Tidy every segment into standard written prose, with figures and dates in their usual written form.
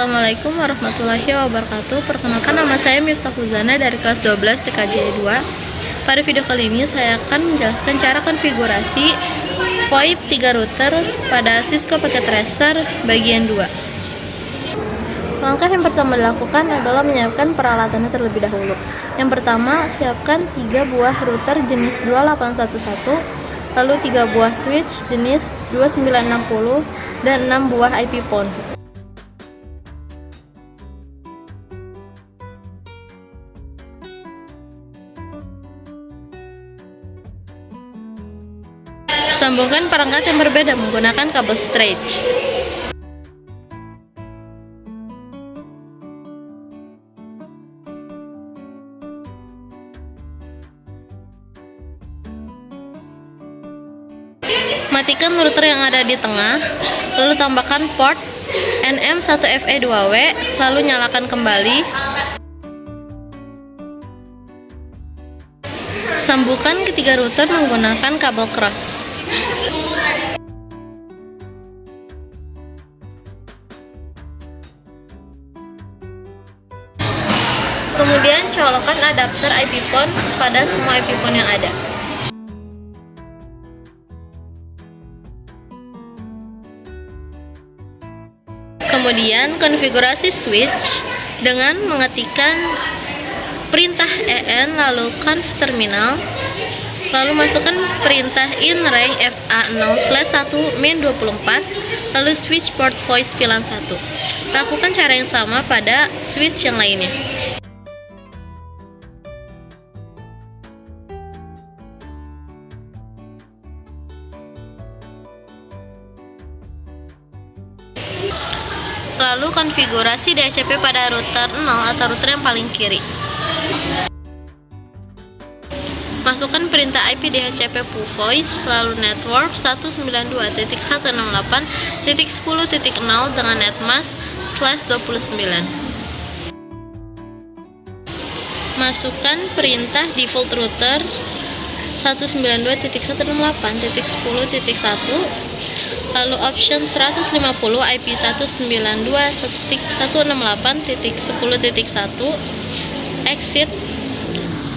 Assalamualaikum warahmatullahi wabarakatuh. Perkenalkan, nama saya Miftah Fuzana dari kelas 12 TKJ 2. Pada video kali ini saya akan menjelaskan cara konfigurasi VoIP 3 router pada Cisco Packet Tracer bagian 2. Langkah yang pertama dilakukan adalah menyiapkan peralatannya terlebih dahulu. Yang pertama, siapkan 3 buah router jenis 2811, lalu 3 buah switch jenis 2960 dan 6 buah IP phone. Sambungkan perangkat yang berbeda menggunakan kabel stretch. Matikan router yang ada di tengah, lalu tambahkan port NM1FE2W, lalu nyalakan kembali. Sambungkan ketiga router menggunakan kabel cross. Kemudian colokkan adapter IP phone pada semua IP phone yang ada. Kemudian konfigurasi switch dengan mengetikkan perintah EN lalu conf terminal, lalu masukkan perintah in range FA0/1 main 24, lalu switch port voice VLAN 1. Lakukan cara yang sama pada switch yang lainnya. Lalu konfigurasi DHCP pada router 0 atau router yang paling kiri. Masukkan perintah IP DHCP full voice, lalu network 192.168.10.0 dengan netmask /29. Masukkan perintah default router 192.168.10.1, lalu option 150 IP 192.168.10.1, exit,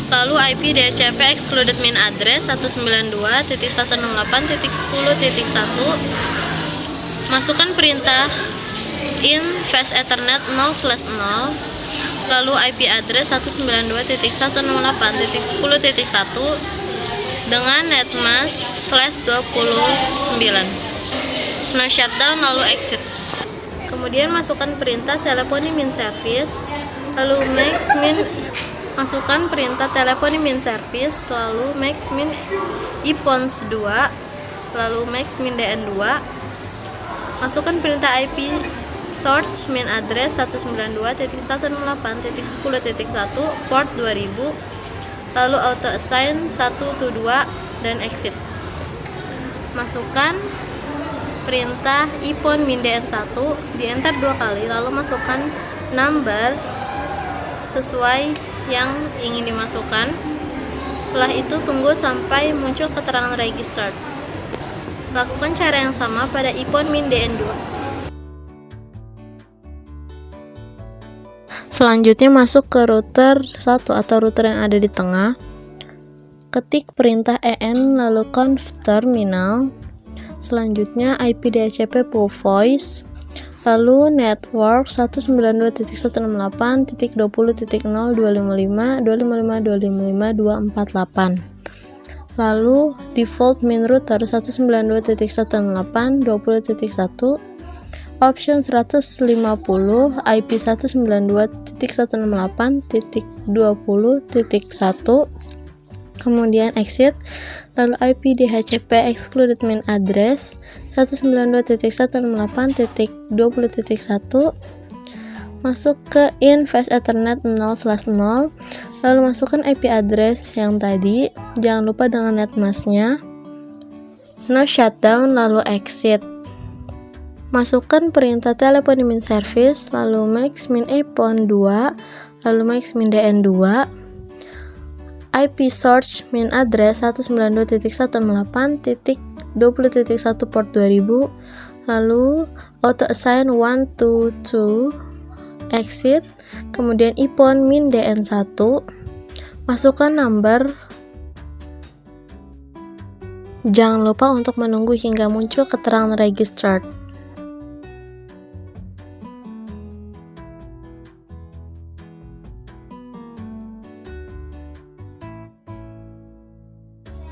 lalu IP DHCP excluded main address 192.168.10.1. Masukkan perintah in fast ethernet 0/0, lalu IP address 192.168.10.1 dengan netmask /29. No shutdown, lalu exit. Kemudian masukkan perintah teleponi min service, lalu masukkan perintah teleponi min service, lalu max min ipons 2, lalu max min dn2. Masukkan perintah IP source min address 192.168.10.1 port 2000, lalu auto assign 1 to 2 dan exit. Masukkan perintah ipon min dn1, di enter 2 kali, lalu masukkan number sesuai yang ingin dimasukkan. Setelah itu tunggu sampai muncul keterangan registered. Lakukan cara yang sama pada ipon min dn2. Selanjutnya masuk ke router 1 atau router yang ada di tengah. Ketik perintah EN lalu conf terminal. Selanjutnya IP DHCP full voice, lalu network 192.168.20.0.255.255.255.248, lalu default main router 192.168.20.1, option 150 IP 192.168.20.1, kemudian exit, lalu IP DHCP excluded main address 192.168.20.1, masuk ke in fast ethernet 0/0, lalu masukkan IP address yang tadi, jangan lupa dengan netmasknya. No shutdown, lalu exit. Masukkan perintah teleponi min service, lalu max min ipon 2, lalu max min dn2, IP source min address 192.168.20.1 port 2000, lalu auto assign 1 to 2 exit, kemudian IPON min DN1, masukkan number. Jangan lupa untuk menunggu hingga muncul keterangan registered.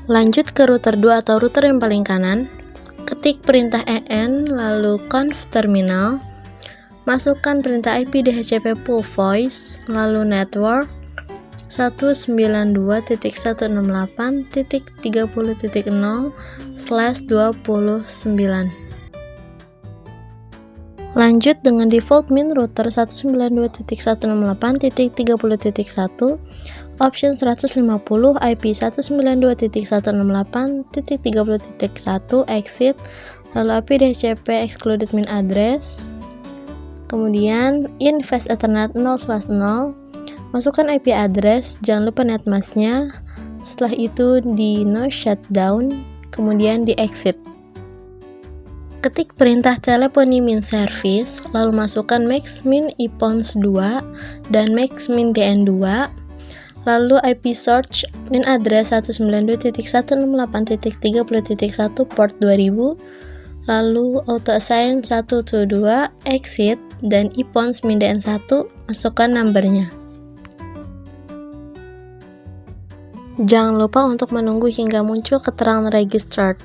Lanjut ke router 2 atau router yang paling kanan. Ketik perintah en lalu conf terminal. Masukkan perintah IP DHCP pool voice lalu network 192.168.30.0/29. Lanjut dengan default min router 192.168.30.1, option 150, IP 192.168.30.1, exit, lalu IP DHCP excluded min address, kemudian in fast ethernet 0/0, masukkan IP address, jangan lupa netmasknya, setelah itu di no shutdown, kemudian di exit. Ketik perintah teleponi min service, lalu masukkan max min IPONS 2 dan max min DN2, lalu IP search min address 192.168.30.1 port 2000, lalu auto assign 122, exit, dan IPONS min DN1, masukkan numbernya. Jangan lupa untuk menunggu hingga muncul keterangan registered.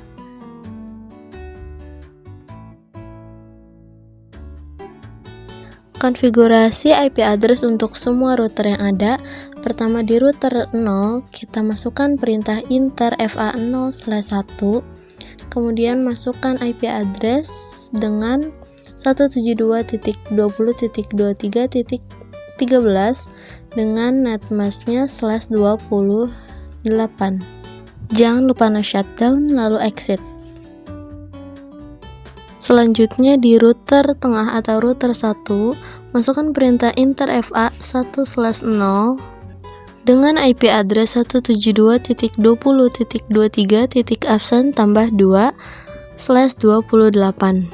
Konfigurasi IP address untuk semua router yang ada. Pertama, di router 0 kita masukkan perintah enter fa0/1, kemudian masukkan IP address dengan 172.20.23.13 dengan netmasknya /28. Jangan lupa no shutdown lalu exit. Selanjutnya di router tengah atau router 1, masukkan perintah enter fa1/0 dengan IP address 172.20.23.absen tambah 2/28.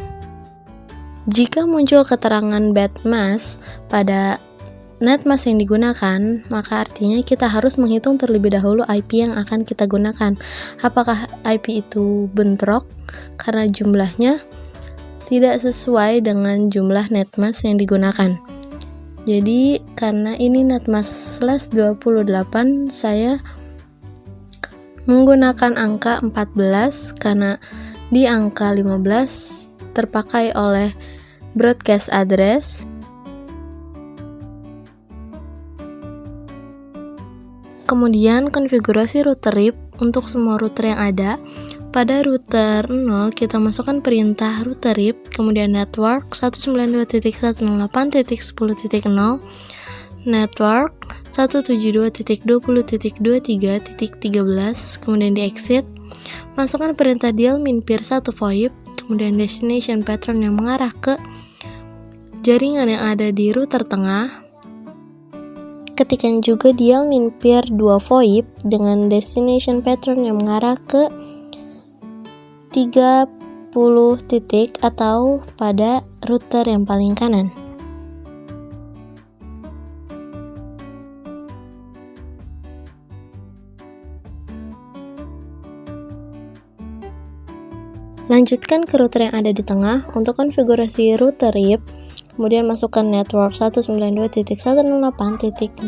Jika muncul keterangan bad mask pada netmask yang digunakan, maka artinya kita harus menghitung terlebih dahulu IP yang akan kita gunakan. Apakah IP itu bentrok karena jumlahnya tidak sesuai dengan jumlah netmask yang digunakan. Jadi karena ini netmask /28, saya menggunakan angka 14 karena di angka 15 terpakai oleh broadcast address. Kemudian konfigurasi router RIP untuk semua router yang ada. Pada router 0 kita masukkan perintah router RIP, kemudian network 192.168.10.0, network 172.20.23.13, kemudian di exit. Masukkan perintah dial min peer 1 VoIP, kemudian destination pattern yang mengarah ke jaringan yang ada di router tengah. Ketikkan juga dial min peer 2 VoIP dengan destination pattern yang mengarah ke 30 titik atau pada router yang paling kanan. Lanjutkan ke router yang ada di tengah. Untuk konfigurasi router RIP, kemudian masukkan network 192.168.20.0,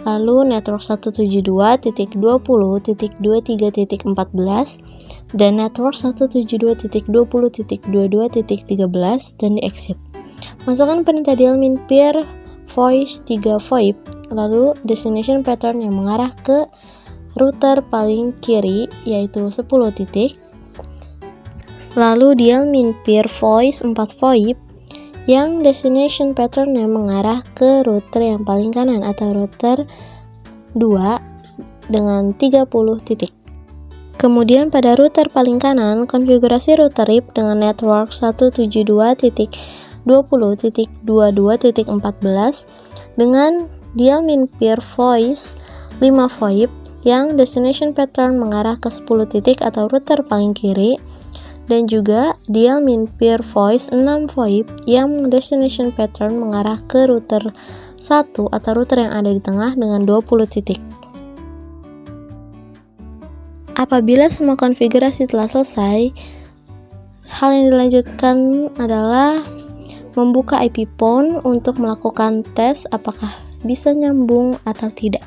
lalu network 172.20.23.14 dan network 172.20.22.13 dan di exit. Masukkan perintah dial min peer voice 3 VoIP, lalu destination pattern yang mengarah ke router paling kiri yaitu 10 titik. Lalu dial min peer voice 4 VoIP yang destination pattern yang mengarah ke router yang paling kanan atau router 2 dengan 30 titik. Kemudian pada router paling kanan, konfigurasi router RIP dengan network 172.20.22.14 dengan dial min peer voice 5 VoIP yang destination pattern mengarah ke 10 titik atau router paling kiri dan juga dial min peer voice 6 VoIP yang destination pattern mengarah ke router 1 atau router yang ada di tengah dengan 20 titik. Apabila semua konfigurasi telah selesai, hal yang dilanjutkan adalah membuka IP phone untuk melakukan tes apakah bisa nyambung atau tidak.